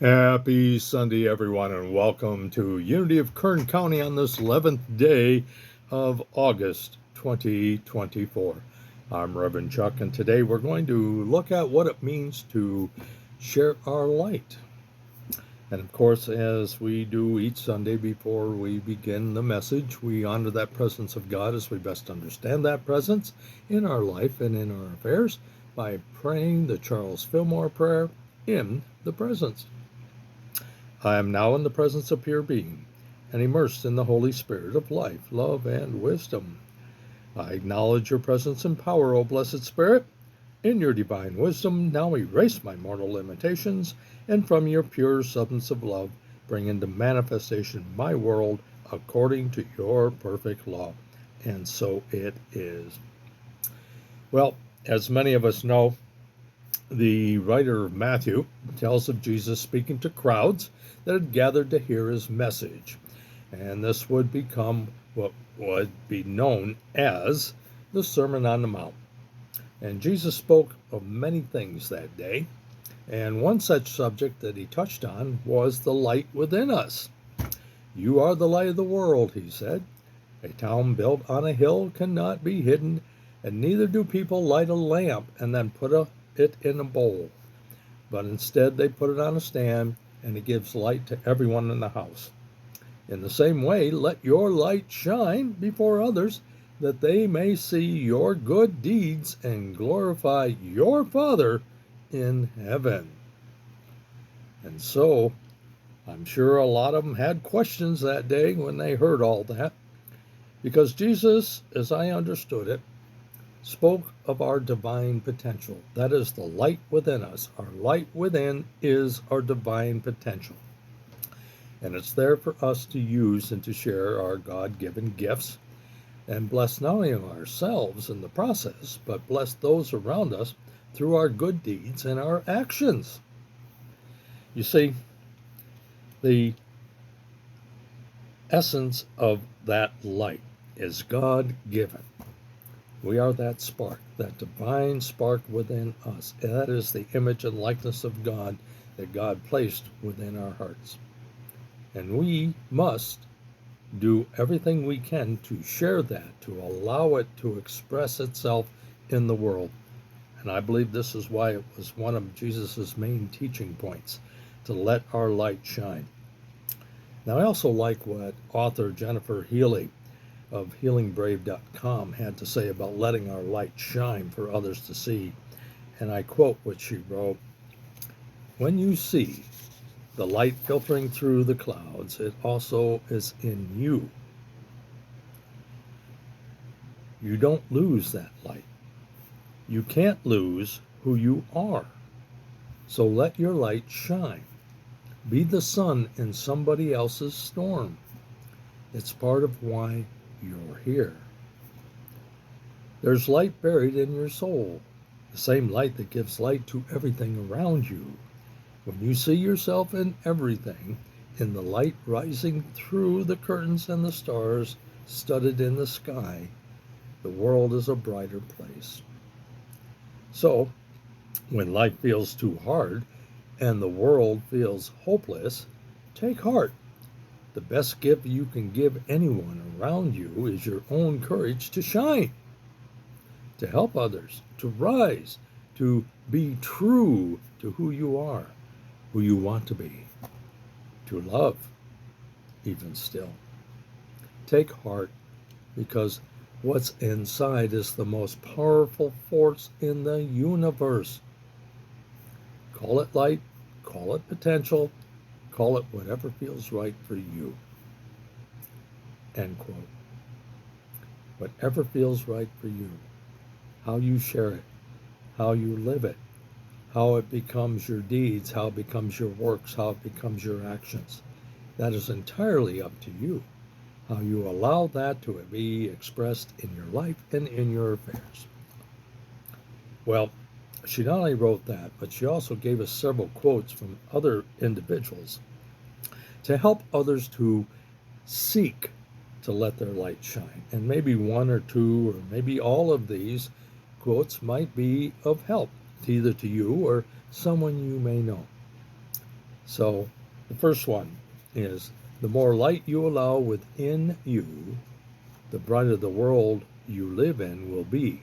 Happy Sunday, everyone, and welcome to Unity of Kern County on this 11th day of August 2024. I'm Reverend Chuck, and today we're going to look at what it means to share our light. And of course, as we do each Sunday before we begin the message, we honor that presence of God as we best understand that presence in our life and in our affairs by praying the Charles Fillmore prayer, in the presence. I am now in the presence of pure being and immersed in the Holy Spirit of life, love, and wisdom. I acknowledge your presence and power, O blessed Spirit. In your divine wisdom, now erase my mortal limitations, and from your pure substance of love, bring into manifestation my world according to your perfect law. And so it is. Well, as many of us know, the writer of Matthew tells of Jesus speaking to crowds that had gathered to hear his message. And this would become what would be known as the Sermon on the Mount. And Jesus spoke of many things that day. And one such subject that he touched on was the light within us. You are the light of the world, he said. A town built on a hill cannot be hidden, and neither do people light a lamp and then put it in a bowl, but instead they put it on a stand, and it gives light to everyone in the house. In the same way, let your light shine before others, that they may see your good deeds and glorify your Father in heaven. And so, I'm sure a lot of them had questions that day when they heard all that, because Jesus, as I understood it, spoke of our divine potential. That is the light within us. Our light within is our divine potential. And it's there for us to use and to share our God-given gifts and bless not only ourselves in the process, but bless those around us through our good deeds and our actions. You see, the essence of that light is God-given. We are that spark, that divine spark within us. And that is the image and likeness of God that God placed within our hearts. And we must do everything we can to share that, to allow it to express itself in the world. And I believe this is why it was one of Jesus' main teaching points, to let our light shine. Now, I also like what author Jennifer Healy of healingbrave.com had to say about letting our light shine for others to see. And I quote what she wrote: "When you see the light filtering through the clouds, it also is in you. You don't lose that light. You can't lose who you are. So let your light shine. Be the sun in somebody else's storm. It's part of why you're here. There's light buried in your soul, the same light that gives light to everything around you. When you see yourself in everything, in the light rising through the curtains and the stars studded in the sky, the world is a brighter place. So, when life feels too hard and the world feels hopeless, take heart. The best gift you can give anyone around you is your own courage to shine, to help others, to rise, to be true to who you are, who you want to be, to love, even still. Take heart, because what's inside is the most powerful force in the universe. Call it light, call it potential, call it whatever feels right for you." End quote. Whatever feels right for you. How you share it, how you live it, how it becomes your deeds, how it becomes your works, how it becomes your actions. That is entirely up to you. How you allow that to be expressed in your life and in your affairs. Well, she not only wrote that, but she also gave us several quotes from other individuals to help others to seek to let their light shine. And maybe one or two, or maybe all of these quotes might be of help, either to you or someone you may know. So the first one is the more light you allow within you, the brighter the world you live in will be.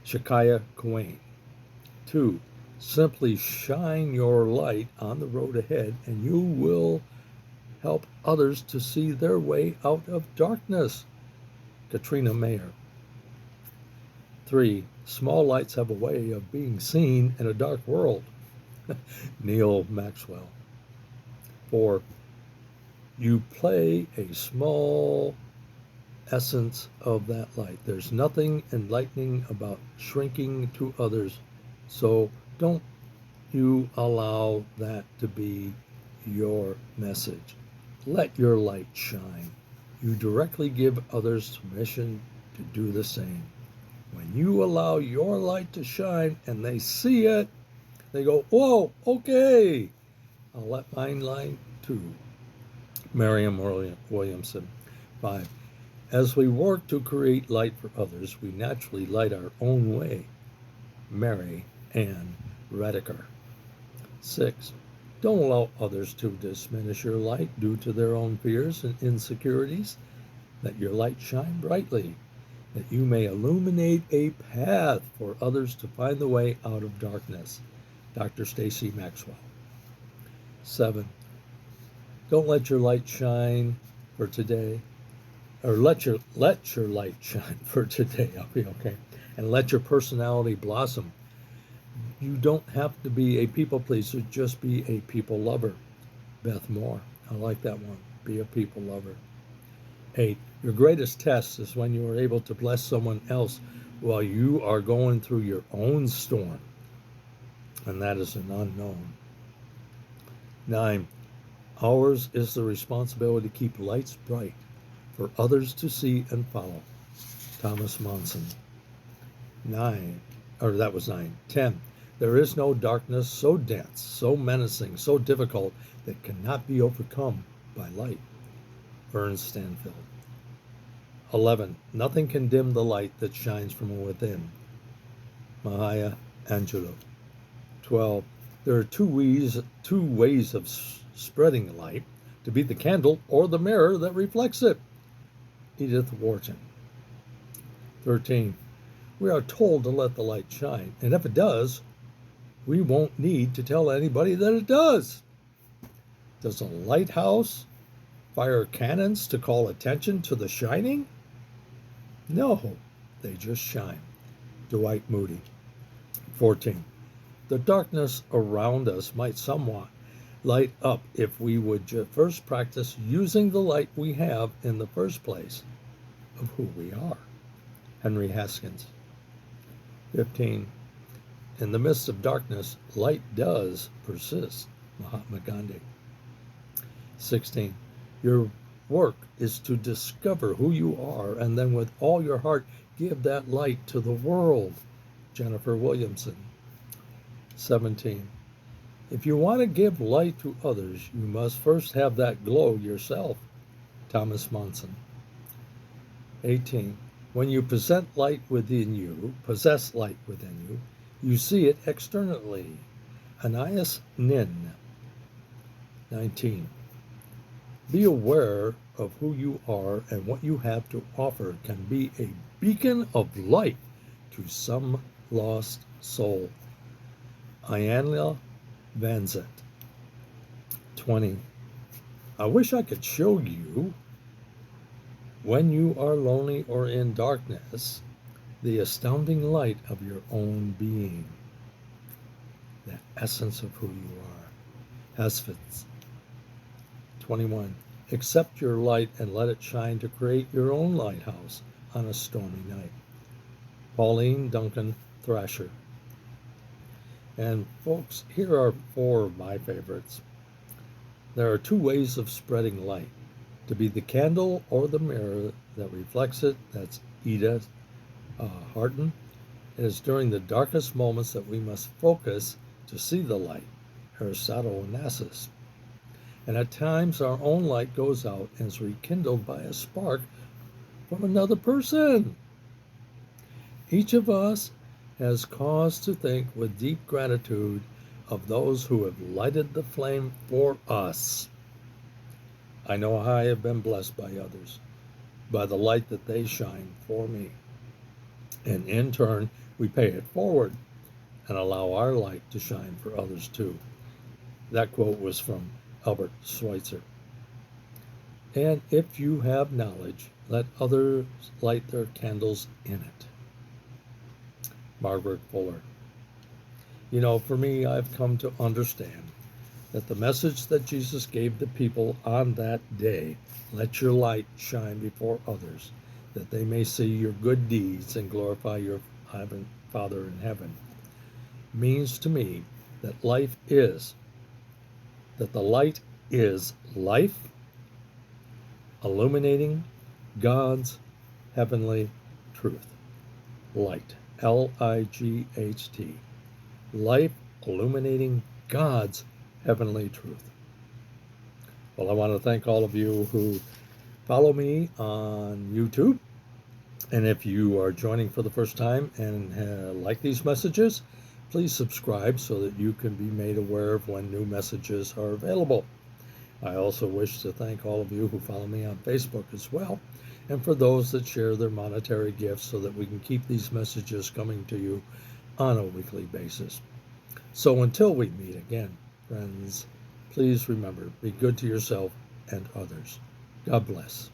Shakaya Kuwain. 2. Simply shine your light on the road ahead and you will help others to see their way out of darkness. Katrina Mayer. 3. Small lights have a way of being seen in a dark world. Neil Maxwell. 4. You play a small essence of that light. There's nothing enlightening about shrinking to others, so don't you allow that to be your message. Let your light shine. You directly give others permission to do the same. When you allow your light to shine and they see it, they go, whoa, okay, I'll let mine shine too. Mariam Williamson. 5. As we work to create light for others, we naturally light our own way. Mary Ann Rediker. 6. Don't allow others to diminish your light due to their own fears and insecurities. Let your light shine brightly, that you may illuminate a path for others to find the way out of darkness. Dr. Stacy Maxwell. 7. Don't let your light shine for today, or let your light shine for today. I'll be okay. And let your personality blossom. You don't have to be a people pleaser, just be a people lover. Beth Moore. I like that one. Be a people lover. 8. Your greatest test is when you are able to bless someone else while you are going through your own storm. And that is an unknown. 9. Ours is the responsibility to keep lights bright for others to see and follow. Thomas Monson. 9. 10. There is no darkness so dense, so menacing, so difficult that cannot be overcome by light. Vern Stanfield. 11. Nothing can dim the light that shines from within. Maya Angelou. 12. There are two ways of spreading light, to be the candle or the mirror that reflects it. Edith Wharton. 13. We are told to let the light shine, and if it does, we won't need to tell anybody that it does. Does a lighthouse fire cannons to call attention to the shining? No, they just shine. Dwight Moody. 14. The darkness around us might somewhat light up if we would first practice using the light we have in the first place of who we are. Henry Haskins. 15. In the midst of darkness, light does persist. Mahatma Gandhi. 16. Your work is to discover who you are and then with all your heart give that light to the world. Jennifer Williamson. 17. If you want to give light to others, you must first have that glow yourself. Thomas Monson. 18. When you possess light within you, you see it externally. Anais Nin. 19. Be aware of who you are and what you have to offer can be a beacon of light to some lost soul. Iyanla Vanzant. 20. I wish I could show you, when you are lonely or in darkness, the astounding light of your own being, the essence of who you are. Hesfitz. 21. Accept your light and let it shine to create your own lighthouse on a stormy night. Pauline Duncan Thrasher. And folks, here are 4 of my favorites. There are 2 ways of spreading light. To be the candle or the mirror that reflects it. That's Edith Harton. It is during the darkest moments that we must focus to see the light. Aristotle Onassis. And at times our own light goes out and is rekindled by a spark from another person. Each of us has cause to think with deep gratitude of those who have lighted the flame for us. I know how I have been blessed by others, by the light that they shine for me. And in turn, we pay it forward and allow our light to shine for others too. That quote was from Albert Schweitzer. And if you have knowledge, let others light their candles in it. Margaret Fuller. You know, for me, I've come to understand that the message that Jesus gave the people on that day, let your light shine before others, that they may see your good deeds and glorify your Father in heaven, means to me that the light is life, illuminating God's heavenly truth. Light, L-I-G-H-T. Life illuminating God's heavenly truth. Well, I want to thank all of you who follow me on YouTube. And if you are joining for the first time and like these messages, please subscribe so that you can be made aware of when new messages are available. I also wish to thank all of you who follow me on Facebook as well, and for those that share their monetary gifts so that we can keep these messages coming to you on a weekly basis. So until we meet again, friends, please remember, be good to yourself and others. God bless.